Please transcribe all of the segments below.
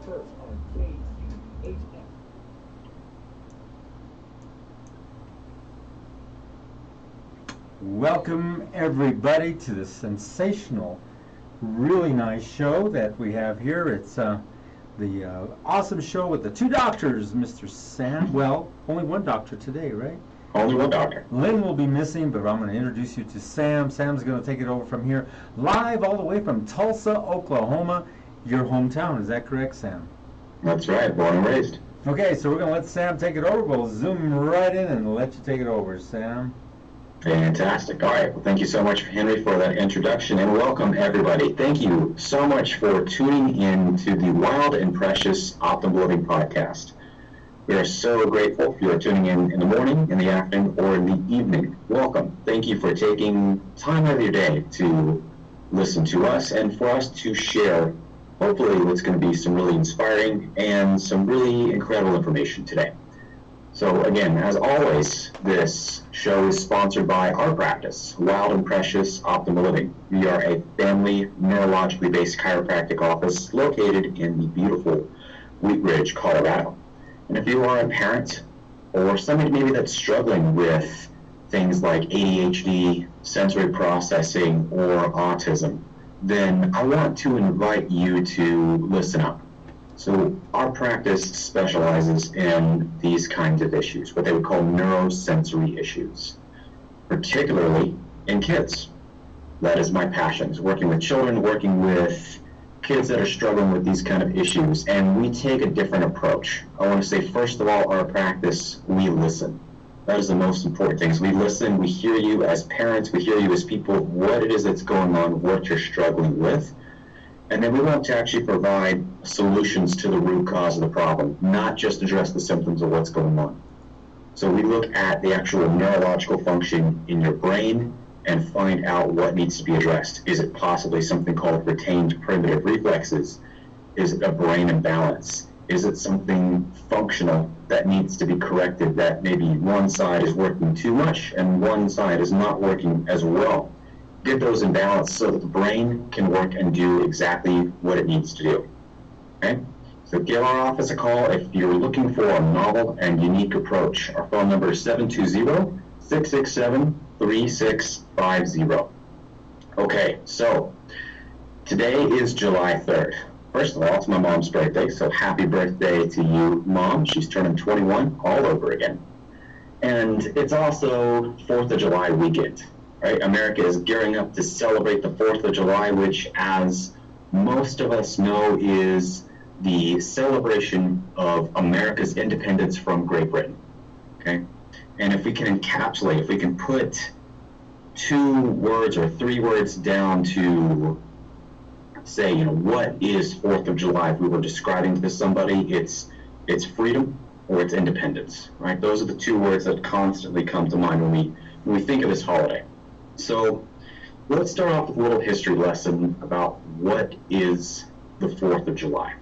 first on KCHF. Welcome everybody to the sensational, really nice show that we have here. It's the awesome show with the two doctors, Mr. Sam. Well, only one doctor today, right? Only one doctor. Lynn will be missing, but I'm going to introduce you to Sam. Sam's going to take it over from here, live all the way from Tulsa, Oklahoma, your hometown. Is that correct, Sam? That's right, born and raised. Okay, so we're going to let Sam take it over. We'll zoom right in and let you take it over, Sam. Fantastic. All right. Well, thank you so much, Henry, for that introduction, and welcome, everybody. Thank you so much for tuning in to the Wild and Precious Optimal Living podcast. We are so grateful if you are tuning in the morning, in the afternoon, or in the evening. Welcome. Thank you for taking time out of your day to listen to us and for us to share, hopefully, what's going to be some really inspiring and some really incredible information today. So again, as always, this show is sponsored by our practice, Wild and Precious Optimal Living. We are a family, neurologically based chiropractic office located in the beautiful Wheat Ridge, Colorado. And if you are a parent or somebody maybe that's struggling with things like ADHD, sensory processing, or autism, then I want to invite you to listen up. So our practice specializes in these kinds of issues, what they would call neurosensory issues, particularly in kids. That is my passion, is working with children, working with kids that are struggling with these kind of issues, and we take a different approach. I want to say, first of all, our practice, we listen. That is the most important thing. We listen, we hear you as parents, we hear you as people, what it is that's going on, what you're struggling with. And then we want to actually provide solutions to the root cause of the problem, not just address the symptoms of what's going on. So we look at the actual neurological function in your brain and find out what needs to be addressed. Is it possibly something called retained primitive reflexes? Is it a brain imbalance? Is it something functional that needs to be corrected, that maybe one side is working too much and one side is not working as well? Get those in balance so that the brain can work and do exactly what it needs to do. Okay? So give our office a call if you're looking for a novel and unique approach. Our phone number is 720-667-3650. Okay, so today is July 3rd. First of all, it's my mom's birthday, so happy birthday to you, Mom. She's turning 21 all over again. And it's also 4th of July weekend. Right? America is gearing up to celebrate the 4th of July, which, as most of us know, is the celebration of America's independence from Great Britain. Okay? And if we can encapsulate, if we can put 2 words or 3 words down to say, what is 4th of July? If we were describing to somebody, it's freedom or it's independence, right? Those are the 2 words that constantly come to mind when we think of this holiday. So let's start off with a little history lesson about what is the 4th of July.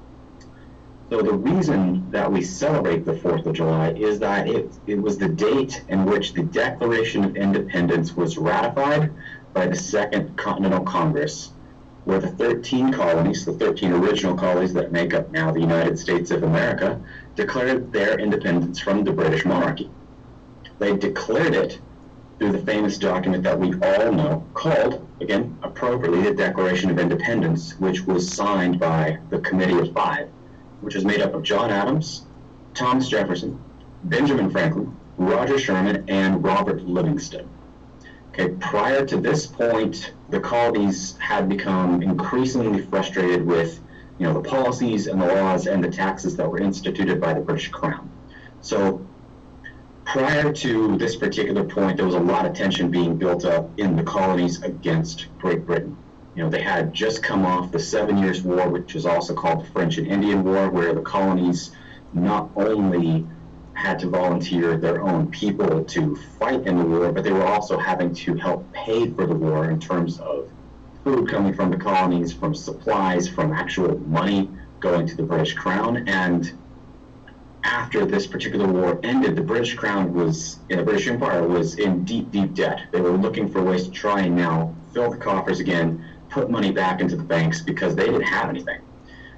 So the reason that we celebrate the 4th of July is that it was the date in which the Declaration of Independence was ratified by the Second Continental Congress, where the 13 colonies, the 13 original colonies that make up now the United States of America, declared their independence from the British monarchy. They declared it through the famous document that we all know, called, again, appropriately, the Declaration of Independence, which was signed by the Committee of Five, which is made up of John Adams, Thomas Jefferson, Benjamin Franklin, Roger Sherman, and Robert Livingston. Okay, prior to this point, the colonies had become increasingly frustrated with, the policies and the laws and the taxes that were instituted by the British Crown. So prior to this particular point, there was a lot of tension being built up in the colonies against Great Britain. They had just come off the 7 Years' War, which is also called the French and Indian War, where the colonies not only had to volunteer their own people to fight in the war, but they were also having to help pay for the war in terms of food coming from the colonies, from supplies, from actual money going to the British Crown. And after this particular war ended, the British Crown the British Empire was in deep, deep debt. They were looking for ways to try and now fill the coffers again, put money back into the banks because they didn't have anything.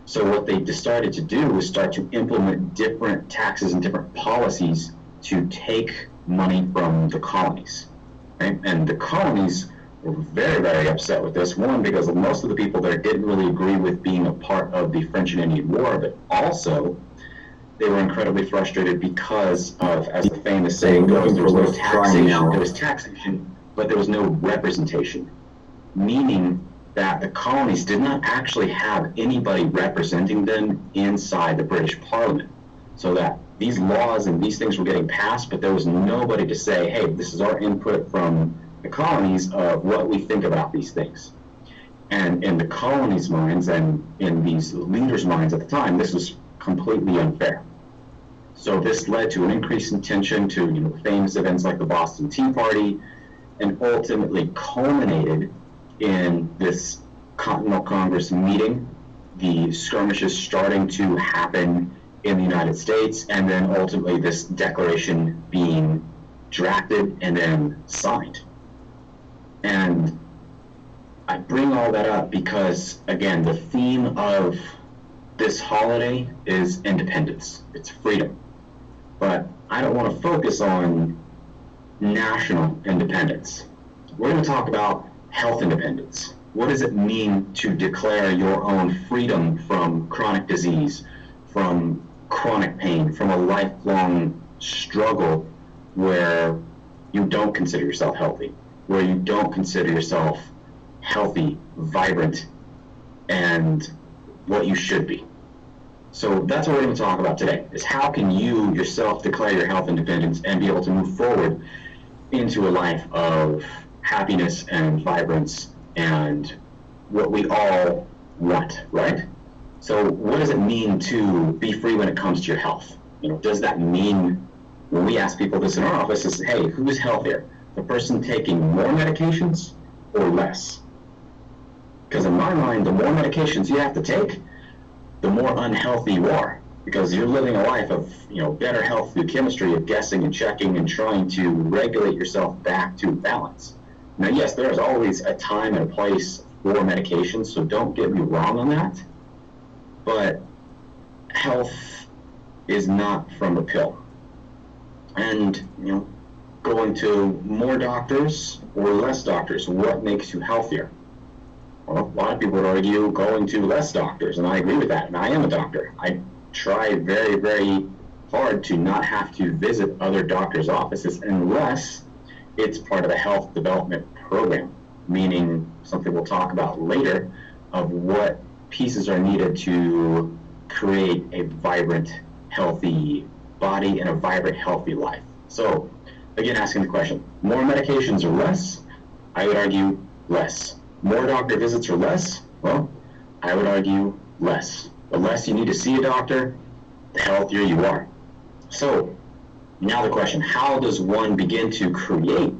So what they decided to do was start to implement different taxes and different policies to take money from the colonies, right? And the colonies were very, very upset with this. One, because most of the people there didn't really agree with being a part of the French and Indian War, but also they were incredibly frustrated because of, as the famous saying goes, there was no taxation. There was taxation, but there was no representation, meaning that the colonies did not actually have anybody representing them inside the British Parliament. So that these laws and these things were getting passed, but there was nobody to say, hey, this is our input from the colonies of what we think about these things. And in the colonies' minds and in these leaders' minds at the time, this was completely unfair. So this led to an increase in tension, to famous events like the Boston Tea Party, and ultimately culminated in this Continental Congress meeting, the skirmishes starting to happen in the United States, and then ultimately this declaration being drafted and then signed. And I bring all that up because, again, the theme of this holiday is independence. It's freedom. But I don't want to focus on national independence. We're going to talk about health independence. What does it mean to declare your own freedom from chronic disease, from chronic pain, from a lifelong struggle where you don't consider yourself healthy, where you don't consider yourself healthy, vibrant, and what you should be? So that's what we're going to talk about today, is how can you yourself declare your health independence and be able to move forward into a life of happiness and vibrance and what we all want, right? So what does it mean to be free when it comes to your health? Does that mean, when we ask people this in our office, is, hey, who's healthier? The person taking more medications or less? Because in my mind, the more medications you have to take, the more unhealthy you are, because you're living a life of better health through chemistry of guessing and checking and trying to regulate yourself back to balance. Now, yes, there is always a time and a place for medications, so don't get me wrong on that, but health is not from a pill. And going to more doctors or less doctors, what makes you healthier? Well, a lot of people would argue going to less doctors, and I agree with that, and I am a doctor. I try very, very hard to not have to visit other doctors' offices unless it's part of a health development program, meaning something we'll talk about later of what pieces are needed to create a vibrant, healthy body and a vibrant, healthy life. So, again, asking the question, more medications or less? I would argue less. More doctor visits or less? Well, I would argue less. The less you need to see a doctor, the healthier you are. So, now the question, how does one begin to create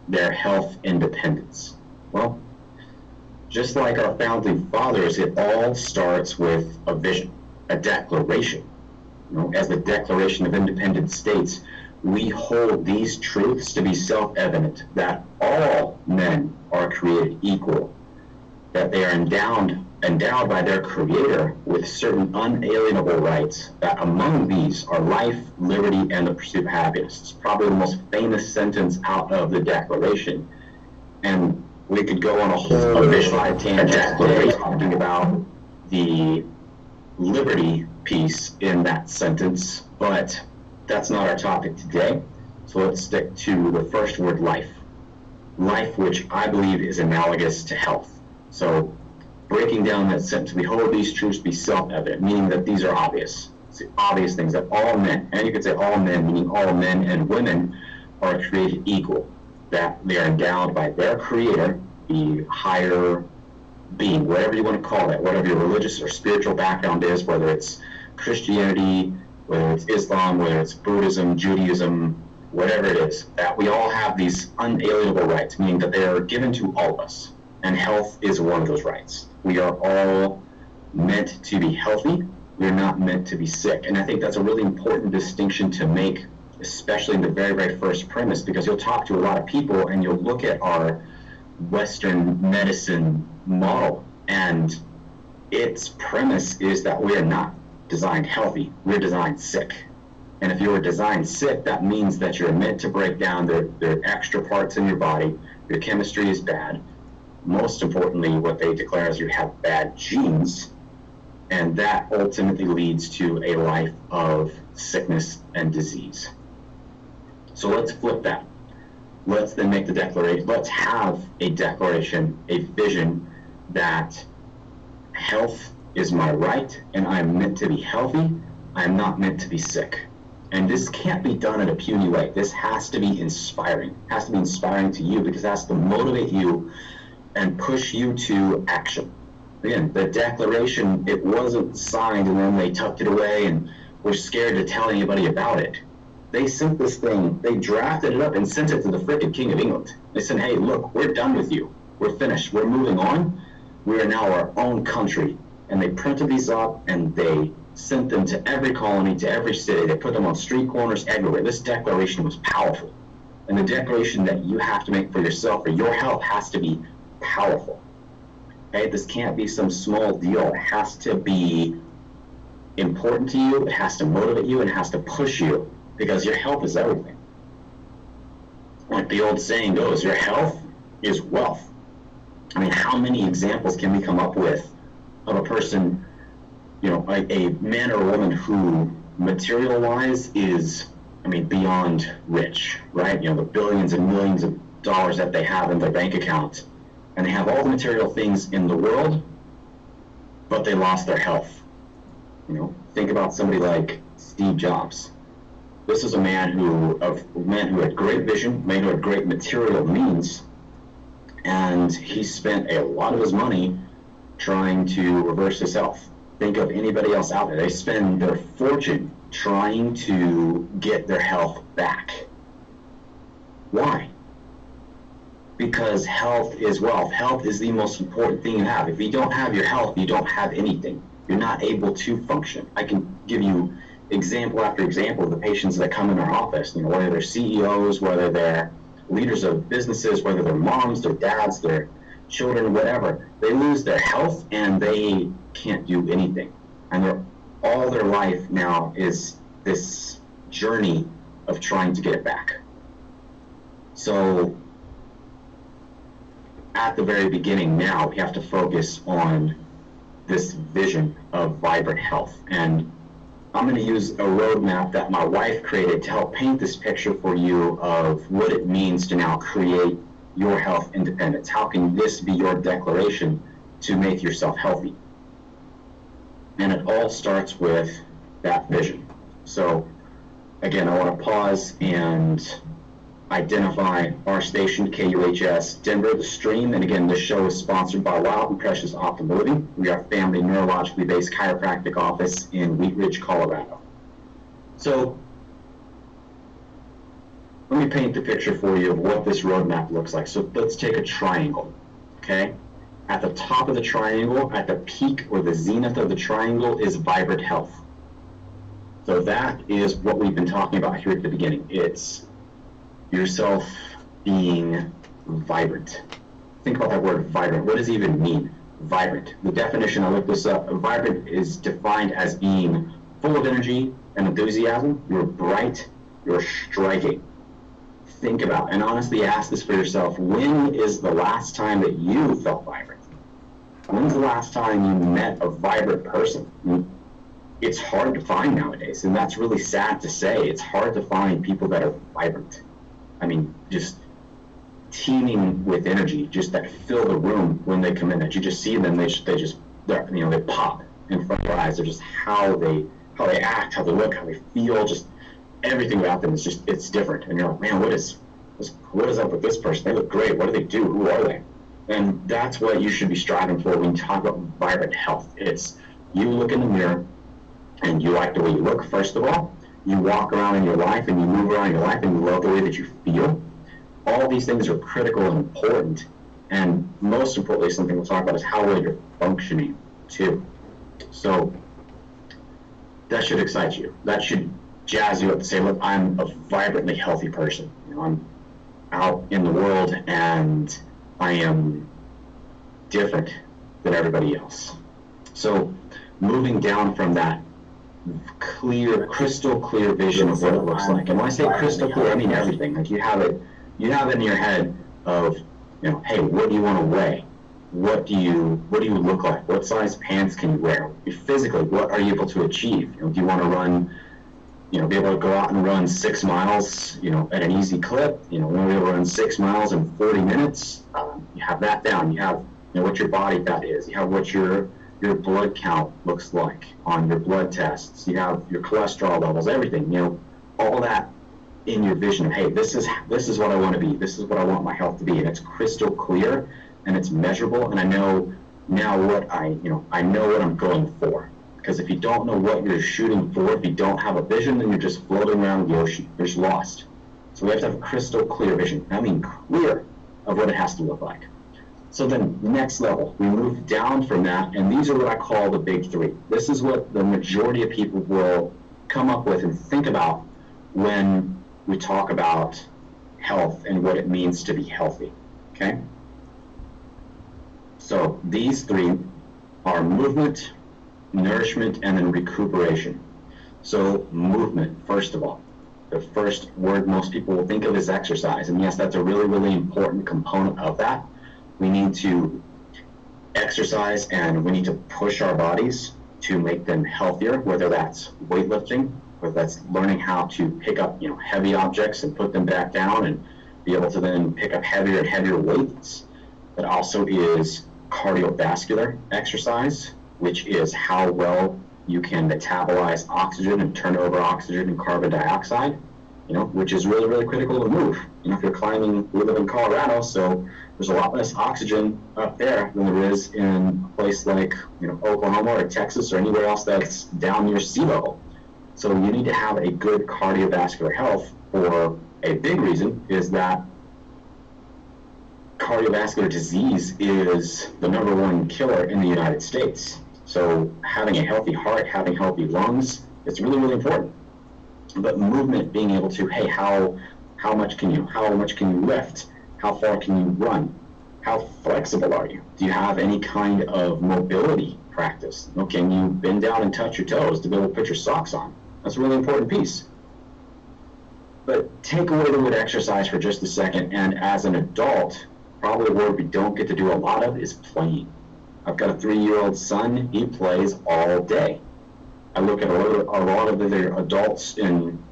their health independence? Well, just like our founding fathers, it all starts with a vision, a declaration. As the Declaration of Independence states, we hold these truths to be self-evident, that all men are created equal, that they are endowed by their Creator with certain unalienable rights, that among these are life, liberty, and the pursuit of happiness. It's probably the most famous sentence out of the Declaration. And we could go on a whole visual tangent today talking about the liberty piece in that sentence, but that's not our topic today. So let's stick to the first word, life. Life, which I believe is analogous to health. So breaking down that sentence, we hold these truths to be self-evident, meaning that these are obvious. It's the obvious things that all men, and you could say all men, meaning all men and women, are created equal, that they are endowed by their Creator, the higher being, whatever you want to call that, whatever your religious or spiritual background is, whether it's Christianity, whether it's Islam, whether it's Buddhism, Judaism, whatever it is, that we all have these unalienable rights, meaning that they are given to all of us. And health is one of those rights. We are all meant to be healthy. We're not meant to be sick. And I think that's a really important distinction to make, especially in the very, very first premise, because you'll talk to a lot of people and you'll look at our Western medicine model, and its premise is that we are not designed healthy, we're designed sick. And if you were designed sick, that means that you're meant to break down. There are extra parts in your body, your chemistry is bad. Most importantly, what they declare is you have bad genes, and that ultimately leads to a life of sickness and disease. So let's flip that. Let's then make the declaration, let's have a declaration, a vision that health is my right and I'm meant to be healthy. I'm not meant to be sick. And this can't be done in a puny way. This has to be inspiring. It has to be inspiring to you because it has to motivate you and push you to action. Again, the declaration, it wasn't signed and then they tucked it away and were scared to tell anybody about it. They sent this thing, they drafted it up and sent it to the frickin' King of England. They said, hey, look, we're done with you. We're finished. We're moving on. We are now our own country. And they printed these up and they sent them to every colony, to every city. They put them on street corners everywhere. This declaration was powerful. And the declaration that you have to make for yourself, for your health, has to be powerful. Okay? This can't be some small deal. It has to be important to you. It has to motivate you and it has to push you because your health is everything. Like the old saying goes, your health is wealth. I mean, how many examples can we come up with of a person, you know, a man or a woman who material-wise is, I mean, beyond rich, right? You know, the billions and millions of dollars that they have in their bank account, and they have all the material things in the world, but they lost their health. You know, think about somebody like Steve Jobs. This is a man who had great vision, a man who had great material means, and he spent a lot of his money trying to reverse his health. Think of anybody else out there. They spend their fortune trying to get their health back. Why? Because health is wealth. Health is the most important thing you have. If you don't have your health, you don't have anything. You're not able to function. I can give you example after example of the patients that come in our office, you know, whether they're CEOs, whether they're leaders of businesses, whether they're moms, their dads, their children, whatever. They lose their health and they can't do anything. And all their life now is this journey of trying to get it back. So at the very beginning now, we have to focus on this vision of vibrant health. And I'm going to use a roadmap that my wife created to help paint this picture for you of what it means to now create your health independence. How can this be your declaration to make yourself healthy? And it all starts with that vision. So again, I want to pause and identify our station, KUHS Denver, the stream. And again, this show is sponsored by Wild and Precious Optimal Living. We are a family neurologically based chiropractic office in Wheat Ridge, Colorado. So let me paint the picture for you of what this roadmap looks like. So let's take a triangle, okay? At the top of the triangle, at the peak or the zenith of the triangle is vibrant health. So that is what we've been talking about here at the beginning. It's yourself being vibrant. Think about that word vibrant. What does it even mean? Vibrant. The definition, I looked this up, vibrant is defined as being full of energy and enthusiasm. You're bright, you're striking. Think about, and honestly ask this for yourself, when is the last time that you felt vibrant? When's the last time you met a vibrant person? It's hard to find nowadays, and that's really sad to say. It's hard to find people that are vibrant. I mean, just teeming with energy, just that fill the room when they come in. That you just see them, they pop in front of your eyes. They're just how they act, how they look, how they feel, just everything about them is just, it's different. And you're like, man, what is up with this person? They look great. What do they do? Who are they? And that's what you should be striving for when you talk about vibrant health. It's you look in the mirror and you like the way you look, first of all. You walk around in your life and you move around in your life and you love the way that you feel. All these things are critical and important. And most importantly, something we'll talk about is how well you're functioning too. So that should excite you. That should jazz you up to say, look, I'm a vibrantly healthy person. You know, I'm out in the world and I am different than everybody else. So moving down from that clear, crystal clear vision of what it looks like. And when I say crystal clear, I mean everything. Like you have it in your head of, hey, what do you want to weigh? What do you look like? What size pants can you wear? Physically, what are you able to achieve? Do you want to run, be able to go out and run 6 miles, at an easy clip? You want to be able to run 6 miles in 40 minutes? You have that down. You have, what your body fat is. You have what your blood count looks like on your blood tests. You have your cholesterol levels, everything, all that in your vision of, hey, this is what I want to be. This is what I want my health to be. And it's crystal clear and it's measurable. And I know now what I know what I'm going for. Because if you don't know what you're shooting for, if you don't have a vision, then you're just floating around the ocean. You're just lost. So we have to have a crystal clear vision. I mean clear of what it has to look like. So then next level, we move down from that, and these are what I call the big three. This is what the majority of people will come up with and think about when we talk about health and what it means to be healthy, okay? So these three are movement, nourishment, and then recuperation. So movement, first of all. The first word most people will think of is exercise, and yes, that's a really, really important component of that. We need to exercise and we need to push our bodies to make them healthier, whether that's weightlifting, whether that's learning how to pick up, heavy objects and put them back down and be able to then pick up heavier and heavier weights. That also is cardiovascular exercise, which is how well you can metabolize oxygen and turn over oxygen and carbon dioxide, which is really, really critical to move. If you're climbing, we live in Colorado, so there's a lot less oxygen up there than there is in a place like, Oklahoma or Texas or anywhere else that's down near sea level. So you need to have a good cardiovascular health. For a big reason is that cardiovascular disease is the #1 killer in the United States. So having a healthy heart, having healthy lungs, it's really, really important. But movement, being able to, hey, how much can you lift? How far can you run? How flexible are you? Do you have any kind of mobility practice? Can you bend down and touch your toes to be able to put your socks on? That's a really important piece. But take away the word exercise for just a second, and as an adult, probably a word we don't get to do a lot of is playing. I've got a 3-year-old son. He plays all day. I look at a lot of other adults in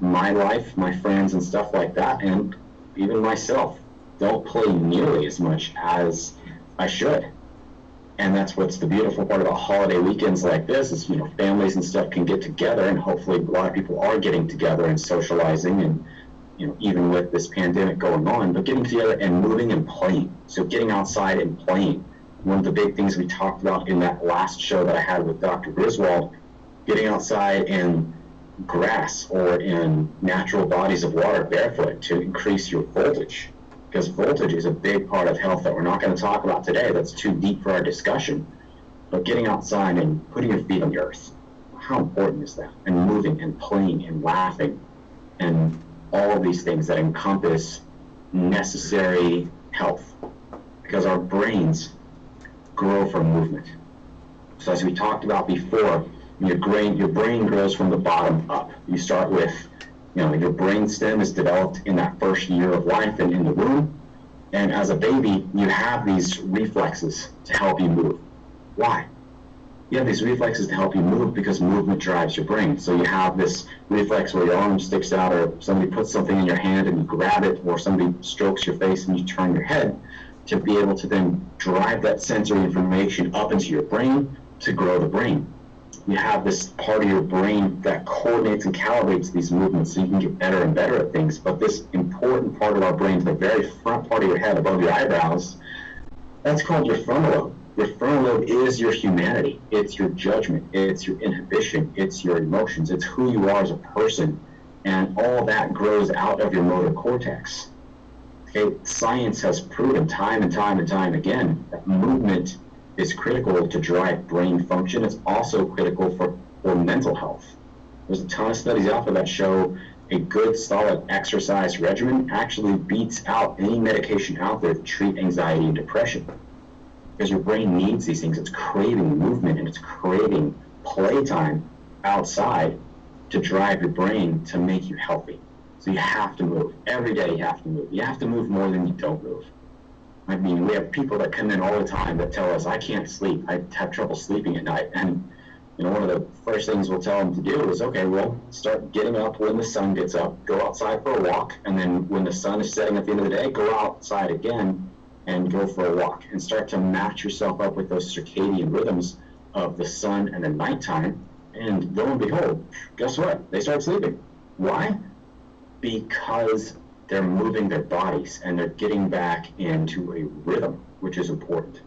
my life, my friends and stuff like that, and even myself, don't play nearly as much as I should. And that's what's the beautiful part about holiday weekends like this is, families and stuff can get together, and hopefully a lot of people are getting together and socializing, and even with this pandemic going on, but getting together and moving and playing. So getting outside and playing. One of the big things we talked about in that last show that I had with Dr. Griswold, getting outside in grass or in natural bodies of water barefoot to increase your voltage. Because voltage is a big part of health that we're not going to talk about today. That's too deep for our discussion. But getting outside and putting your feet on the earth, how important is that? And moving and playing and laughing and all of these things that encompass necessary health. Because our brains grow from movement. So as we talked about before, your brain grows from the bottom up. You start with, your brain stem is developed in that first year of life and in the womb. And as a baby, you have these reflexes to help you move. Why? You have these reflexes to help you move because movement drives your brain. So you have this reflex where your arm sticks out, or somebody puts something in your hand and you grab it, or somebody strokes your face and you turn your head, to be able to then drive that sensory information up into your brain to grow the brain. You have this part of your brain that coordinates and calibrates these movements so you can get better and better at things. But this important part of our brain, the very front part of your head above your eyebrows, that's called your frontal lobe. Your frontal lobe is your humanity. It's your judgment. It's your inhibition. It's your emotions. It's who you are as a person. And all that grows out of your motor cortex. Okay, science has proven time and time and time again that movement is critical to drive brain function. It's also critical for mental health. There's a ton of studies out there that show a good, solid exercise regimen actually beats out any medication out there to treat anxiety and depression. because your brain needs these things. It's craving movement and it's craving playtime outside to drive your brain to make you healthy. So you have to move. Every day you have to move. You have to move more than you don't move. I mean, we have people that come in all the time that tell us, I can't sleep. I have trouble sleeping at night. And, you know, one of the first things we'll tell them to do is, okay, well, start getting up when the sun gets up, go outside for a walk, and then when the sun is setting at the end of the day, go outside again and go for a walk and start to match yourself up with those circadian rhythms of the sun and the nighttime. And lo and behold, guess what? They start sleeping. Why? Because they're moving their bodies and they're getting back into a rhythm, which is important.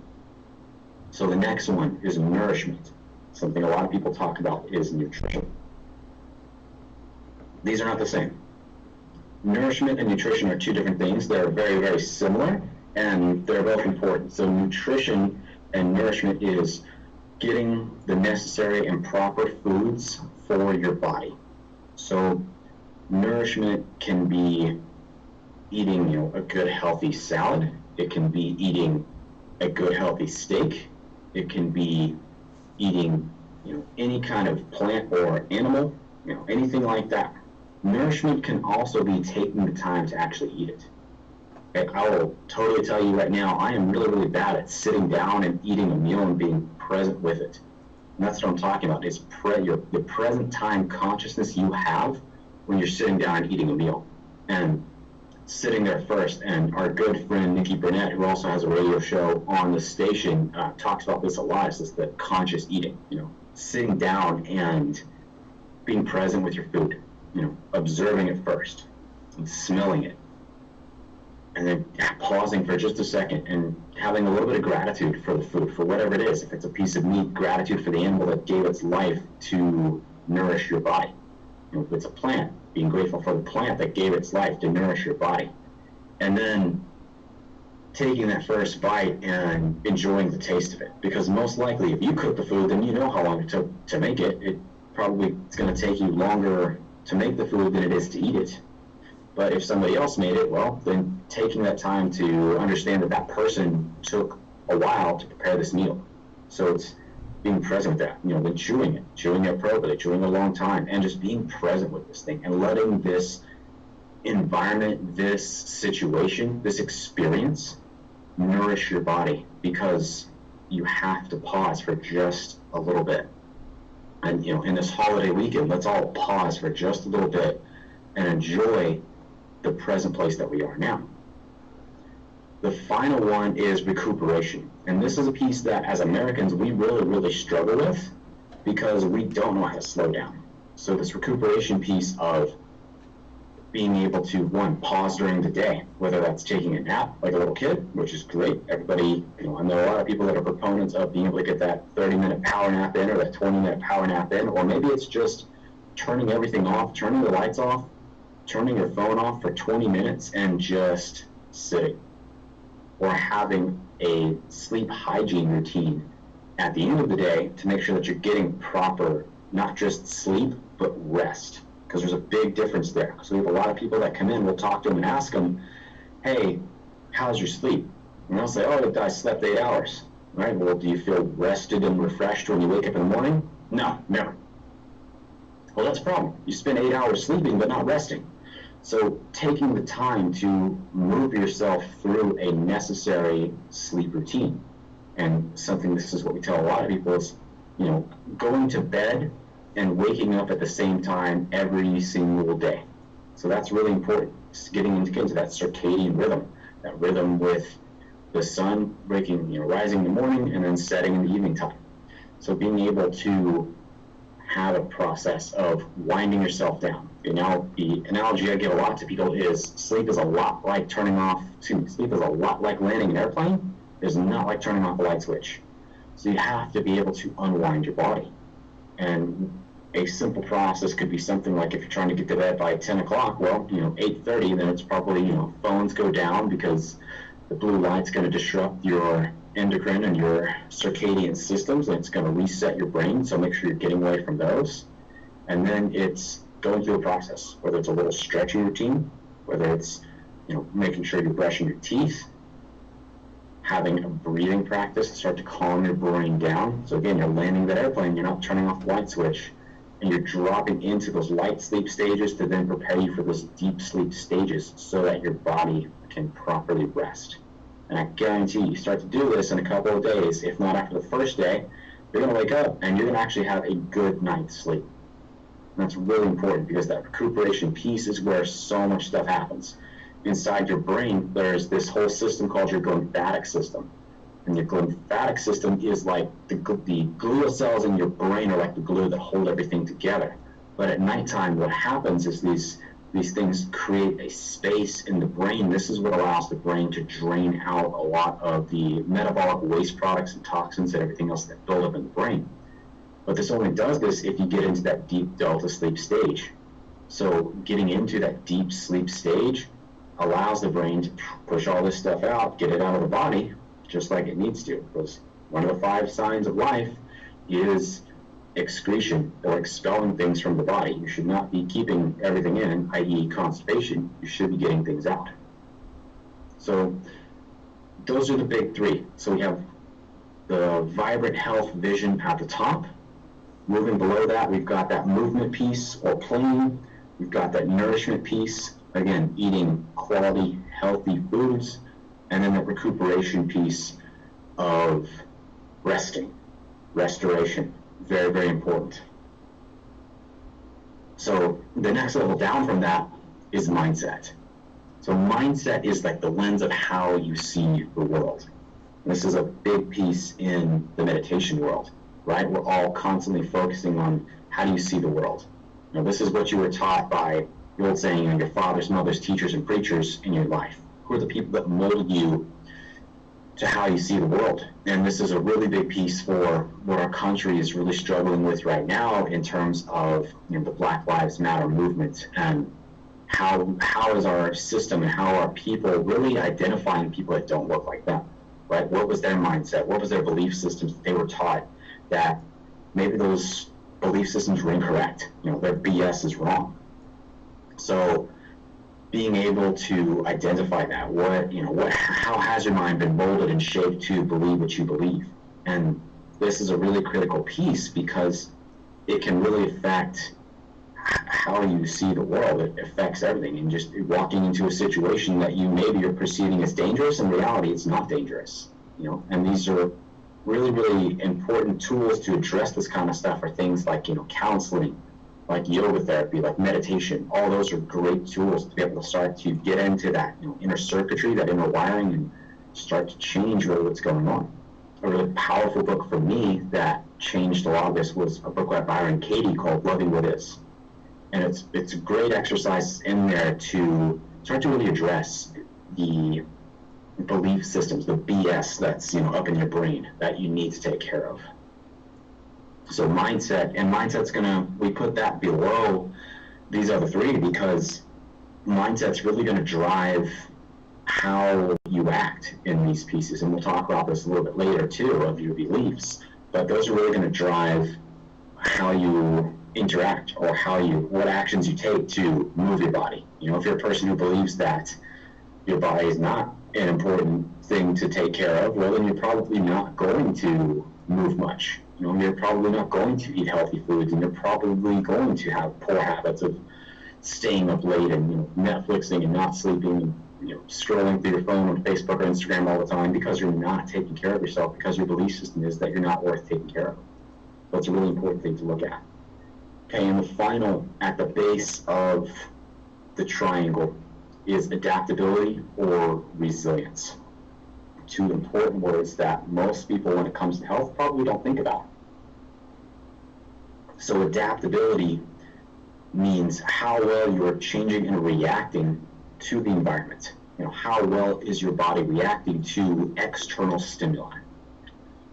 So the next one is nourishment. Something a lot of people talk about is nutrition. These are not the same. Nourishment and nutrition are two different things. They're very, very similar, and they're both important. So nutrition and nourishment is getting the necessary and proper foods for your body. So nourishment can be eating, you know, a good healthy salad. It can be eating a good healthy steak. It can be eating, you know, any kind of plant or animal, you know, anything like that. Nourishment can also be taking the time to actually eat it. Okay, I will totally tell you right now, I am really, really bad at sitting down and eating a meal and being present with it. And that's what I'm talking about, is the present time consciousness you have when you're sitting down and eating a meal. And sitting there first, and our good friend Nikki Burnett, who also has a radio show on the station, talks about this a lot. It's just the conscious eating, you know, sitting down and being present with your food, you know, observing it first and smelling it, and then pausing for just a second and having a little bit of gratitude for the food, for whatever it is. If it's a piece of meat, gratitude for the animal that gave its life to nourish your body. You know, if it's a plant, being grateful for the plant that gave its life to nourish your body. And then taking that first bite and enjoying the taste of it. Because most likely, if you cook the food, then you know how long it took to make it. It's going to take you longer to make the food than it is to eat it. But if somebody else made it, well, then taking that time to understand that that person took a while to prepare this meal. So it's being present with that, you know, then chewing it appropriately, chewing it a long time, and just being present with this thing and letting this environment, this situation, this experience nourish your body, because you have to pause for just a little bit. And, you know, in this holiday weekend, let's all pause for just a little bit and enjoy the present place that we are now. The final one is recuperation. And this is a piece that, as Americans, we really, really struggle with because we don't know how to slow down. So this recuperation piece of being able to, one, pause during the day, whether that's taking a nap like a little kid, which is great. Everybody, you know, I know a lot of people that are proponents of being able to get that 30-minute power nap in or that 20-minute power nap in, or maybe it's just turning everything off, turning the lights off, turning your phone off for 20 minutes and just sitting. Or having a sleep hygiene routine at the end of the day to make sure that you're getting proper, not just sleep, but rest. Because there's a big difference there. So we have a lot of people that come in, we'll talk to them and ask them, hey, how's your sleep? And they'll say, oh, I slept 8 hours. All right, well, do you feel rested and refreshed when you wake up in the morning? No, never. Well, that's a problem. You spend 8 hours sleeping but not resting. So taking the time to move yourself through a necessary sleep routine, and something, this is what we tell a lot of people, is, you know, going to bed and waking up at the same time every single day. So that's really important. It's getting into that circadian rhythm, that rhythm with the sun breaking, you know, rising in the morning and then setting in the evening time. So being able to have a process of winding yourself down. The analogy I give a lot to people is sleep is a lot like sleep is a lot like landing an airplane. It's not like turning off a light switch. So you have to be able to unwind your body. And a simple process could be something like, if you're trying to get to bed by 10 o'clock, well, you know, 8:30, then it's probably, you know, phones go down because the blue light's going to disrupt your endocrine and your circadian systems, and it's going to reset your brain. So make sure you're getting away from those. And then it's going through a process, whether it's a little stretching routine, whether it's, you know, making sure you're brushing your teeth, having a breathing practice to start to calm your brain down. So again, you're landing that airplane, you're not turning off the light switch, and you're dropping into those light sleep stages to then prepare you for those deep sleep stages so that your body can properly rest. And I guarantee you start to do this in a couple of days, if not after the first day, you're going to wake up and you're going to actually have a good night's sleep. And that's really important because that recuperation piece is where so much stuff happens. Inside your brain, there's this whole system called your glymphatic system. And your glymphatic system is like the glial cells in your brain are like the glue that hold everything together. But at nighttime, what happens is these things create a space in the brain. This is what allows the brain to drain out a lot of the metabolic waste products and toxins and everything else that build up in the brain. But this only does this if you get into that deep delta sleep stage. So getting into that deep sleep stage allows the brain to push all this stuff out, get it out of the body, just like it needs to. Because one of the 5 signs of life is excretion, or expelling things from the body. You should not be keeping everything in, i.e. constipation. You should be getting things out. So those are the big 3. So we have the vibrant health vision at the top. Moving below that, we've got that movement piece or playing. We've got that nourishment piece, again, eating quality, healthy foods, and then that recuperation piece of resting, restoration. Very, very important. So the next level down from that is mindset. So mindset is like the lens of how you see the world. And this is a big piece in the meditation world, right? We're all constantly focusing on how do you see the world. You know, this is what you were taught by the old saying, your fathers, mothers, teachers, and preachers in your life. Who are the people that molded you to how you see the world? And this is a really big piece for what our country is really struggling with right now in terms of, you know, the Black Lives Matter movement, and how is our system and how are people really identifying people that don't look like them, right? What was their mindset? What was their belief systems that they were taught that maybe those belief systems were incorrect? You know, their BS is wrong. So being able to identify that, how has your mind been molded and shaped to believe what you believe? And this is a really critical piece because it can really affect how you see the world. It affects everything. And just walking into a situation that maybe you're perceiving as dangerous, in reality it's not dangerous. You know, and these are really, really important tools to address this kind of stuff are things like, you know, counseling, like yoga therapy, like meditation. All those are great tools to be able to start to get into that, you know, inner circuitry, that inner wiring, and start to change really what's going on. A really powerful book for me that changed a lot of this was a book by Byron Katie called Loving What Is. And it's a great exercise in there to start to really address the belief systems, the BS that's, you know, up in your brain that you need to take care of. So mindset's we put that below these other 3 because mindset's really gonna drive how you act in these pieces. And we'll talk about this a little bit later too, of your beliefs, but those are really gonna drive how you interact or what actions you take to move your body. You know, if you're a person who believes that your body is not an important thing to take care of, well, then you're probably not going to move much. You know, you're probably not going to eat healthy foods, and you're probably going to have poor habits of staying up late and, you know, Netflixing and not sleeping, and, you know, scrolling through your phone on Facebook or Instagram all the time because you're not taking care of yourself, because your belief system is that you're not worth taking care of. That's a really important thing to look at. Okay, and the final, at the base of the triangle, is adaptability or resilience. 2 important words that most people, when it comes to health, probably don't think about. So adaptability means how well you're changing and reacting to the environment. You know, how well is your body reacting to external stimuli?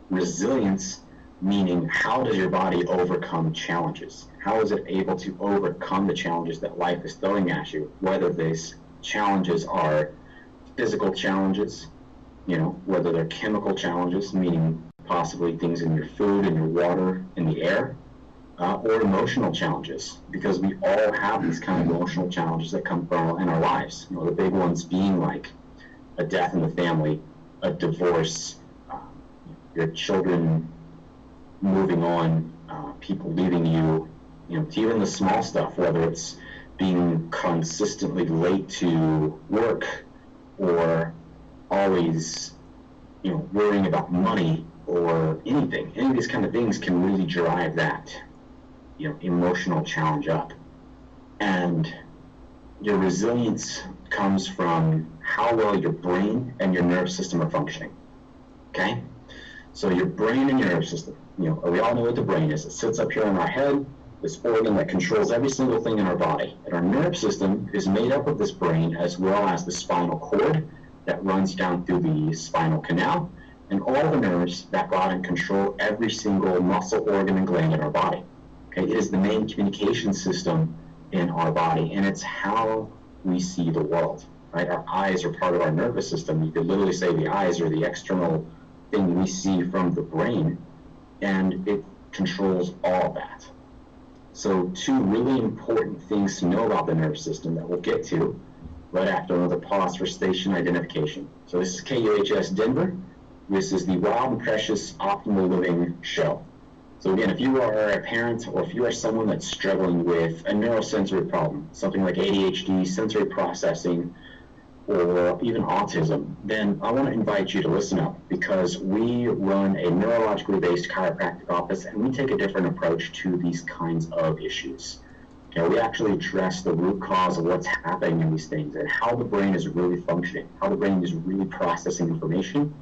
Resilience meaning how does your body overcome challenges? How is it able to overcome the challenges that life is throwing at you, whether these challenges are physical challenges, you know, whether they're chemical challenges, meaning possibly things in your food, in your water, in the air, or emotional challenges, because we all have these kind of emotional challenges that come from in our lives. You know, the big ones being like a death in the family, a divorce, your children moving on, people leaving you, to even the small stuff, whether it's being consistently late to work or always, worrying about money or anything. Any of these kind of things can really drive that, emotional challenge up. And your resilience comes from how well your brain and your nervous system are functioning. Okay? So your brain and your nervous system, we all know what the brain is. It sits up here in our head, this organ that controls every single thing in our body. And our nervous system is made up of this brain as well as the spinal cord that runs down through the spinal canal, and all the nerves that go out and control every single muscle, organ, and gland in our body. Okay, it is the main communication system in our body, and it's how we see the world, right? Our eyes are part of our nervous system. You could literally say the eyes are the external thing we see from the brain, and it controls all of that. So two really important things to know about the nervous system that we'll get to right after another pause for station identification. So this is KUHS Denver. This is the Wild and Precious Optimal Living Show. So again, if you are a parent or if you are someone that's struggling with a neurosensory problem, something like ADHD, sensory processing, or even autism, then I want to invite you to listen up, because we run a neurologically based chiropractic office and we take a different approach to these kinds of issues. We actually address the root cause of what's happening in these things and how the brain is really functioning, how the brain is really processing information.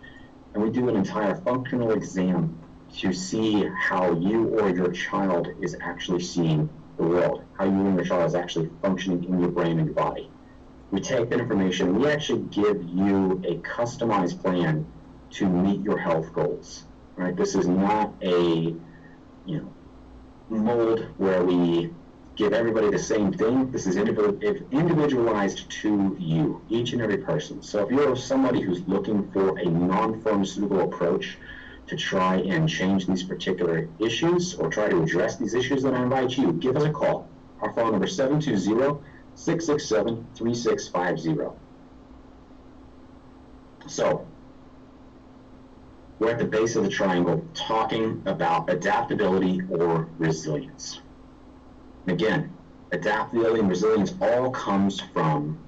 And we do an entire functional exam to see how you or your child is actually seeing the world, how you and your child is actually functioning in your brain and your body. We take that information, we actually give you a customized plan to meet your health goals, right? This is not a, mold where we give everybody the same thing. This is individualized to you, each and every person. So if you're somebody who's looking for a non-pharmaceutical approach to try and change these particular issues or try to address these issues, then I invite you, give us a call. Our phone number is 720-667-3650. So we're at the base of the triangle talking about adaptability or resilience. Again, adaptability and resilience all comes from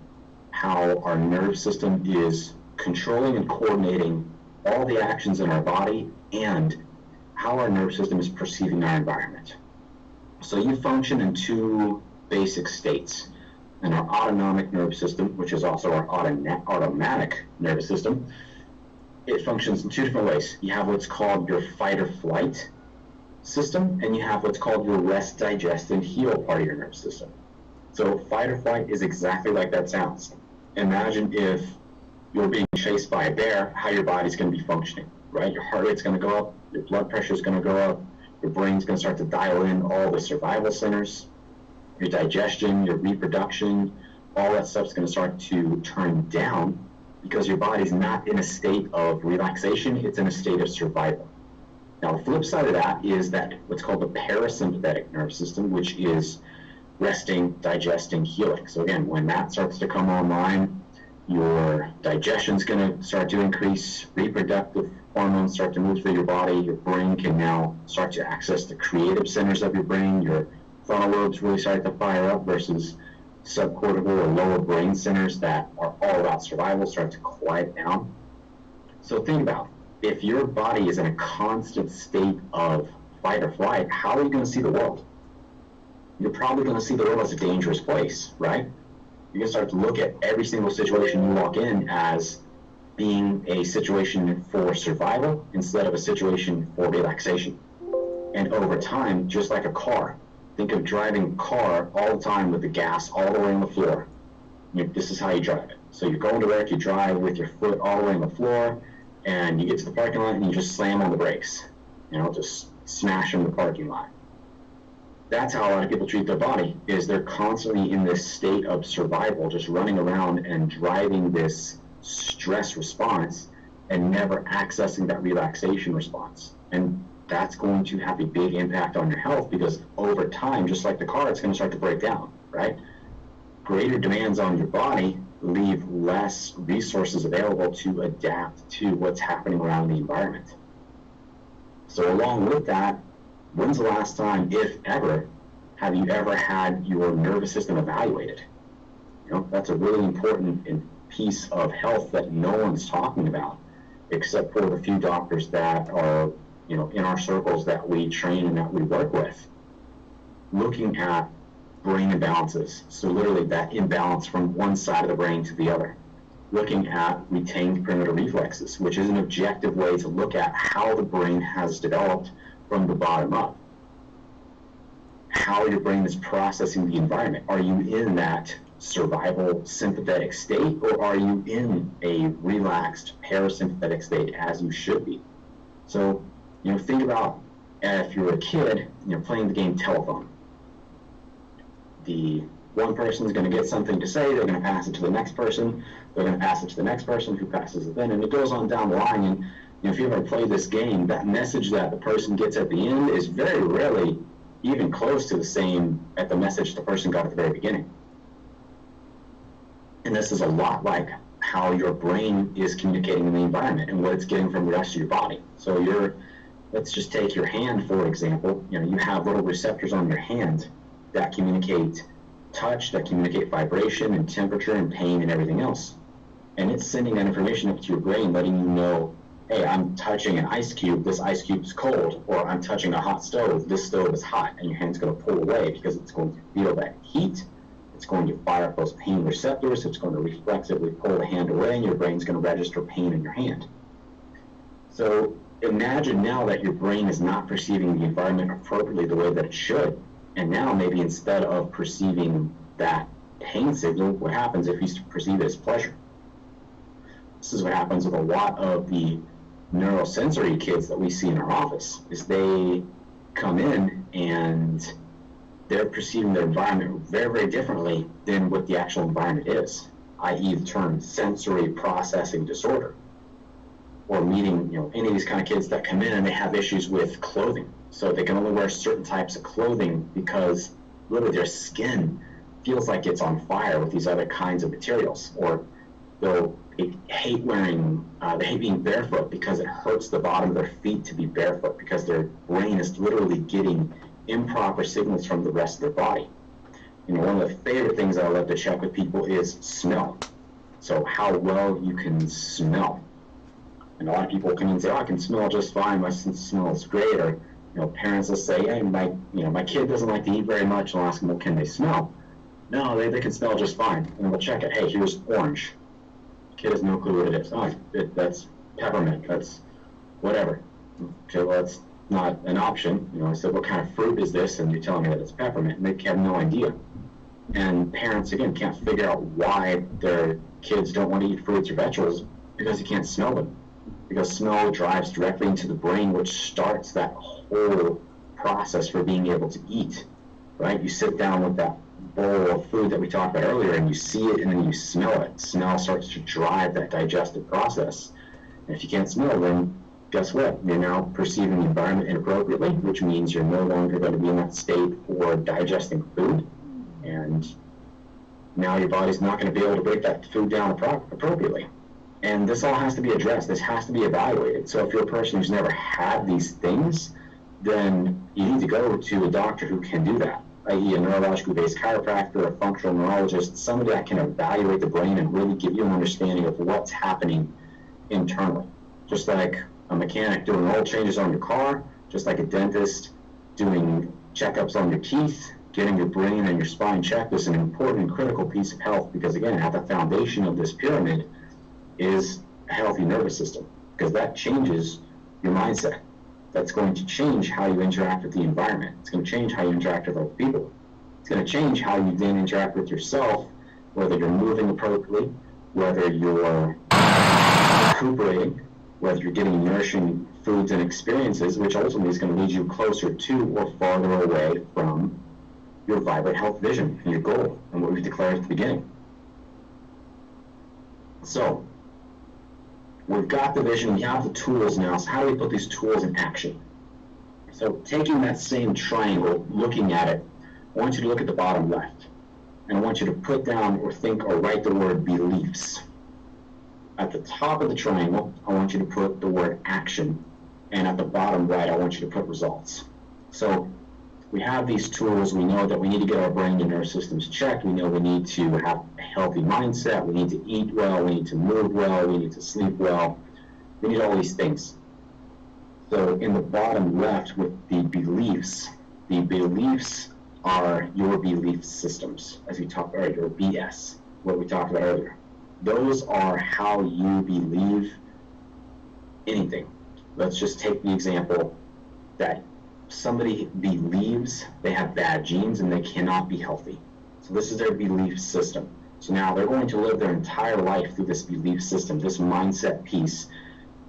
how our nervous system is controlling and coordinating all the actions in our body and how our nervous system is perceiving our environment. So you function in two basic states. And our autonomic nervous system, which is also our automatic nervous system, it functions in two different ways. You have what's called your fight or flight system, and you have what's called your rest, digest, and heal part of your nervous system. So fight or flight is exactly like that sounds. Imagine if you're being chased by a bear, how your body's going to be functioning, right? Your heart rate's going to go up, your blood pressure is going to go up, your brain's going to start to dial in all the survival centers, your digestion, your reproduction, all that stuff's going to start to turn down because your body's not in a state of relaxation, it's in a state of survival. Now, the flip side of that is that what's called the parasympathetic nervous system, which is resting, digesting, healing. So again, when that starts to come online, your digestion's going to start to increase, reproductive hormones start to move through your body, your brain can now start to access the creative centers of your brain, your frontal lobes really start to fire up versus subcortical or lower brain centers that are all about survival start to quiet down. So think about it. If your body is in a constant state of fight or flight, how are you going to see the world? You're probably going to see the world as a dangerous place, right? You're going to start to look at every single situation you walk in as being a situation for survival instead of a situation for relaxation. And over time, just like a car, think of driving a car all the time with the gas all the way on the floor. This is how you drive it. So you're going to work, you drive with your foot all the way on the floor, and you get to the parking lot and you just slam on the brakes. Just smash in the parking lot. That's how a lot of people treat their body, is they're constantly in this state of survival, just running around and driving this stress response and never accessing that relaxation response. And that's going to have a big impact on your health because over time, just like the car, it's going to start to break down, right? Greater demands on your body leave less resources available to adapt to what's happening around the environment. So along with that, when's the last time, if ever, have you ever had your nervous system evaluated? You know, that's a really important piece of health that no one's talking about, except for the few doctors that are, you know, in our circles that we train and that we work with. Looking at brain imbalances, so literally that imbalance from one side of the brain to the other. Looking at retained primitive reflexes, which is an objective way to look at how the brain has developed from the bottom up. How your brain is processing the environment. Are you in that survival sympathetic state, or are you in a relaxed parasympathetic state, as you should be? So, you know, think about if you're a kid, you know, playing the game telephone. The one person is going to get something to say, they're going to pass it to the next person, they're going to pass it to the next person who passes it then, and it goes on down the line. And you know, if you ever play this game, that message that the person gets at the end is very rarely even close to the same at the message the person got at the very beginning. And this is a lot like how your brain is communicating in the environment and what it's getting from the rest of your body. So let's just take your hand, for example. You know, you have little receptors on your hand that communicate touch, that communicate vibration and temperature and pain and everything else. And it's sending that information up to your brain, letting you know, hey, I'm touching an ice cube, this ice cube is cold, or I'm touching a hot stove, this stove is hot, and your hand's going to pull away because it's going to feel that heat. It's going to fire up those pain receptors, it's going to reflexively pull the hand away, and your brain's going to register pain in your hand. So imagine now that your brain is not perceiving the environment appropriately the way that it should. And now maybe instead of perceiving that pain signal, what happens if you perceive it as pleasure? This is what happens with a lot of the neurosensory kids that we see in our office, is they come in and they're perceiving their environment very, very differently than what the actual environment is, i.e. the term sensory processing disorder. Or meeting, you know, any of these kind of kids that come in and they have issues with clothing. So they can only wear certain types of clothing because literally their skin feels like it's on fire with these other kinds of materials. Or they hate being barefoot because it hurts the bottom of their feet to be barefoot, because their brain is literally getting improper signals from the rest of their body. You know, one of the favorite things that I love to check with people is smell. So how well you can smell. And a lot of people come in and say, oh, I can smell just fine, my sense of smell is great. Or, you know, parents will say, hey, my kid doesn't like to eat very much, and I'll ask them, well, can they smell? No, they can smell just fine. And we'll check it. Hey, here's orange. The kid has no clue what it is. Oh, that's peppermint. That's whatever. Okay, well, that's not an option. You know, I said, what kind of fruit is this? And you're telling me that it's peppermint, and they have no idea. And parents, again, can't figure out why their kids don't want to eat fruits or vegetables, because you can't smell them. Because smell drives directly into the brain, which starts that whole process for being able to eat, right? You sit down with that bowl of food that we talked about earlier, and you see it, and then you smell it. Smell starts to drive that digestive process. And if you can't smell, then guess what? You're now perceiving the environment inappropriately, which means you're no longer going to be in that state for digesting food. And now your body's not going to be able to break that food down appropriately. And this all has to be addressed. This has to be evaluated. So if you're a person who's never had these things, then you need to go to a doctor who can do that, i.e. a neurologically based chiropractor, a functional neurologist, somebody that can evaluate the brain and really give you an understanding of what's happening internally. Just like a mechanic doing oil changes on your car, just like a dentist doing checkups on your teeth, getting your brain and your spine checked is an important and critical piece of health, because again, at the foundation of this pyramid is a healthy nervous system, because that changes your mindset. That's going to change how you interact with the environment. It's going to change how you interact with other people. It's going to change how you then interact with yourself, whether you're moving appropriately, whether you're recuperating, whether you're getting nourishing foods and experiences, which ultimately is going to lead you closer to or farther away from your vibrant health vision and your goal and what we declared at the beginning. So, we've got the vision, we have the tools now, so how do we put these tools in action? So taking that same triangle, looking at it, I want you to look at the bottom left. And I want you to put down or think or write the word beliefs. At the top of the triangle, I want you to put the word action. And at the bottom right, I want you to put results. So we have these tools. We know that we need to get our brain and nerve systems checked. We know we need to have a healthy mindset. We need to eat well. We need to move well. We need to sleep well. We need all these things. So in the bottom left with the beliefs are your belief systems, as we talked about, your BS, what we talked about earlier. Those are how you believe anything. Let's just take the example that somebody believes they have bad genes and they cannot be healthy. So this is their belief system. So now they're going to live their entire life through this belief system, this mindset piece.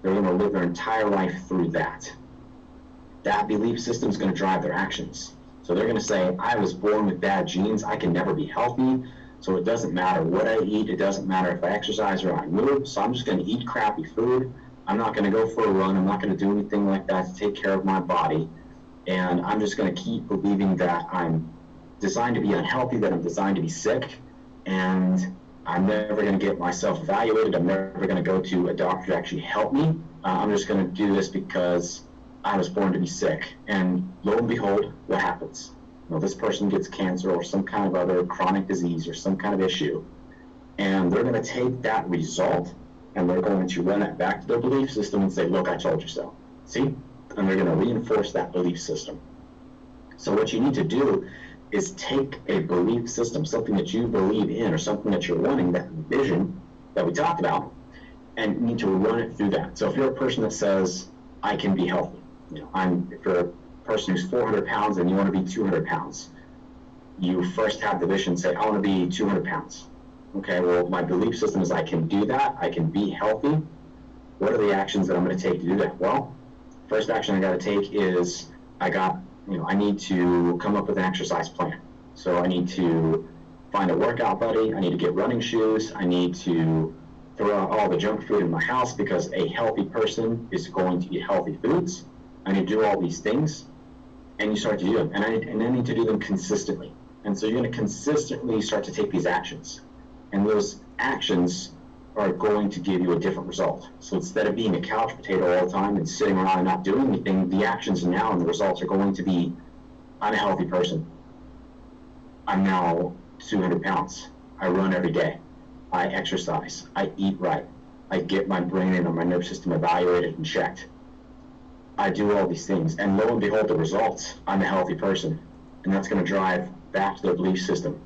They're going to live their entire life through that. That belief system is going to drive their actions. So they're going to say, I was born with bad genes. I can never be healthy. So it doesn't matter what I eat. It doesn't matter if I exercise or I move. So I'm just going to eat crappy food. I'm not going to go for a run. I'm not going to do anything like that to take care of my body. And I'm just going to keep believing that I'm designed to be unhealthy, that I'm designed to be sick. And I'm never going to get myself evaluated. I'm never going to go to a doctor to actually help me. I'm just going to do this because I was born to be sick. And lo and behold, what happens? You know, this person gets cancer or some kind of other chronic disease or some kind of issue. And they're going to take that result and they're going to run that back to their belief system and say, look, I told you so. See? And they're going to reinforce that belief system. So what you need to do is take a belief system, something that you believe in or something that you're wanting, that vision that we talked about, and you need to run it through that. So if you're a person that says, I can be healthy, you know, if you're a person who's 400 pounds and you want to be 200 pounds, you first have the vision, say, I want to be 200 pounds. Okay, well, my belief system is I can do that, I can be healthy. What are the actions that I'm going to take to do that? Well, first action I got to take is I need to come up with an exercise plan. So I need to find a workout buddy. I need to get running shoes. I need to throw out all the junk food in my house because a healthy person is going to eat healthy foods. I need to do all these things, and you start to do them. And I need to do them consistently. And so you're going to consistently start to take these actions. And those actions are going to give you a different result. So instead of being a couch potato all the time and sitting around and not doing anything, the actions now and the results are going to be, I'm a healthy person. I'm now 200 pounds. I run every day. I exercise. I eat right. I get my brain and my nervous system evaluated and checked. I do all these things. And lo and behold, the results, I'm a healthy person. And that's going to drive back to their belief system.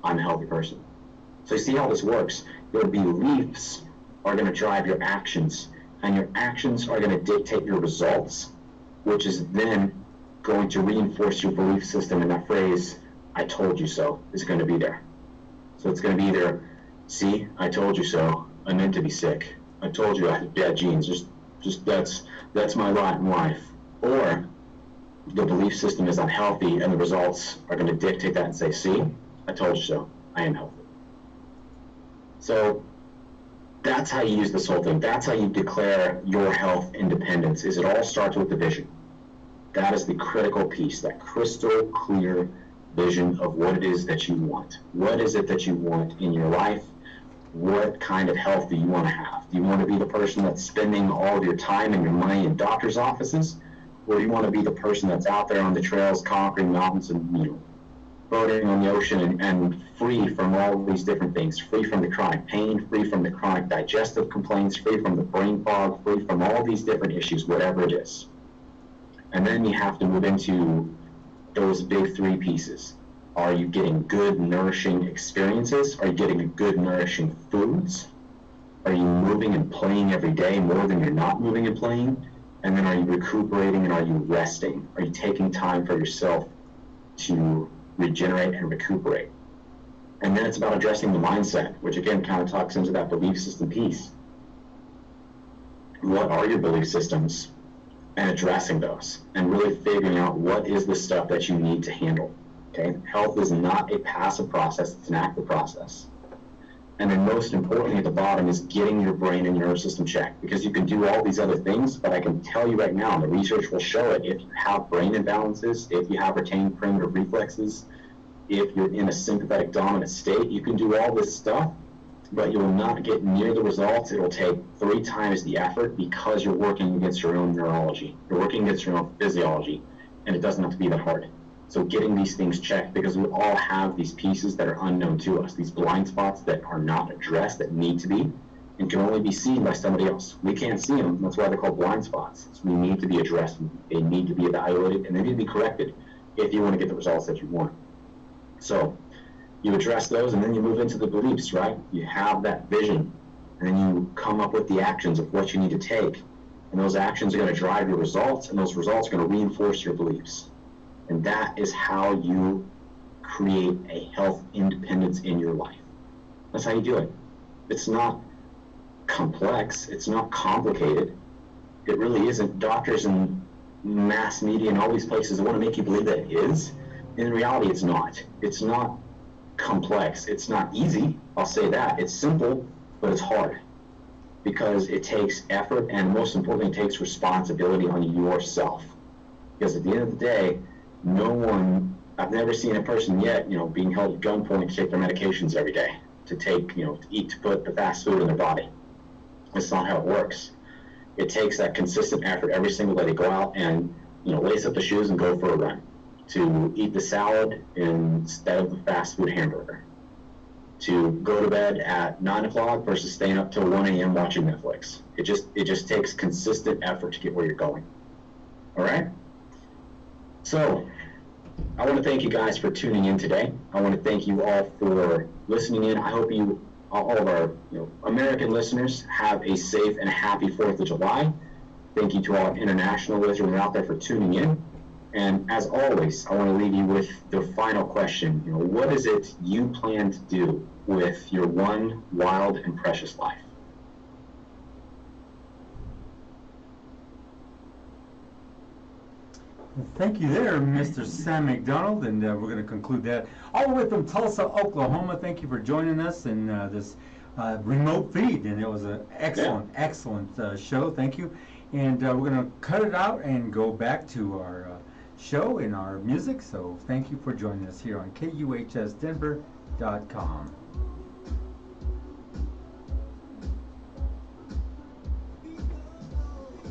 I'm a healthy person. So you see how this works. Your beliefs are going to drive your actions, and your actions are going to dictate your results, which is then going to reinforce your belief system. And that phrase, I told you so, is going to be there. So it's going to be either, see, I told you so, I meant to be sick. I told you I had bad genes. Just that's my lot in life. Or the belief system is unhealthy, and the results are going to dictate that and say, see, I told you so, I am healthy. So that's how you use this whole thing. That's how you declare your health independence, is it all starts with the vision. That is the critical piece, that crystal clear vision of what it is that you want. What is it that you want in your life? What kind of health do you want to have? Do you want to be the person that's spending all of your time and your money in doctor's offices? Or do you want to be the person that's out there on the trails, conquering mountains and, boating on the ocean and free from all these different things, free from the chronic pain, free from the chronic digestive complaints, free from the brain fog, free from all these different issues, whatever it is. And then you have to move into those big three pieces. Are you getting good, nourishing experiences? Are you getting good, nourishing foods? Are you moving and playing every day more than you're not moving and playing? And then are you recuperating and are you resting? Are you taking time for yourself to regenerate and recuperate? And then it's about addressing the mindset, which again kind of talks into that belief system piece. What are your belief systems? And addressing those and really figuring out what is the stuff that you need to handle. Okay, health is not a passive process, it's an active process. And then most importantly at the bottom is getting your brain and nervous system checked, because you can do all these other things, but I can tell you right now, and the research will show it, if you have brain imbalances, if you have retained primitive reflexes, if you're in a sympathetic dominant state. You can do all this stuff, but you will not get near the results. It'll take 3 times the effort because you're working against your own neurology. You're working against your own physiology, and it doesn't have to be that hard. So getting these things checked, because we all have these pieces that are unknown to us, these blind spots that are not addressed, that need to be, and can only be seen by somebody else. We can't see them. That's why they're called blind spots. So we need to be addressed. They need to be evaluated, and they need to be corrected if you want to get the results that you want. So you address those, and then you move into the beliefs, right? You have that vision, and then you come up with the actions of what you need to take. And those actions are going to drive your results, and those results are going to reinforce your beliefs. And that is how you create a health independence in your life. That's how you do it. It's not complex. It's not complicated. It really isn't. Doctors and mass media and all these places that want to make you believe that it is. In reality, it's not. It's not complex. It's not easy. I'll say that. It's simple, but it's hard because it takes effort, and most importantly, it takes responsibility on yourself. Because at the end of the day, I've never seen a person yet, being held at gunpoint to take their medications every day, to eat, to put the fast food in their body. That's not how it works. It takes that consistent effort every single day to go out and, lace up the shoes and go for a run, to eat the salad instead of the fast food hamburger, to go to bed at 9 o'clock versus staying up till 1 a.m. watching Netflix. It just takes consistent effort to get where you're going. All right? So I want to thank you guys for tuning in today. I want to thank you all for listening in. I hope all of our American listeners have a safe and happy 4th of July. Thank you to all our international listeners out there for tuning in. And as always, I want to leave you with the final question. What is it you plan to do with your one wild and precious life? Thank you there, Mr. Sam McDonald, and we're going to conclude that all the way from Tulsa, Oklahoma. Thank you for joining us in this remote feed, and it was an excellent show. Thank you, and we're going to cut it out and go back to our show and our music. So thank you for joining us here on KUHSdenver.com.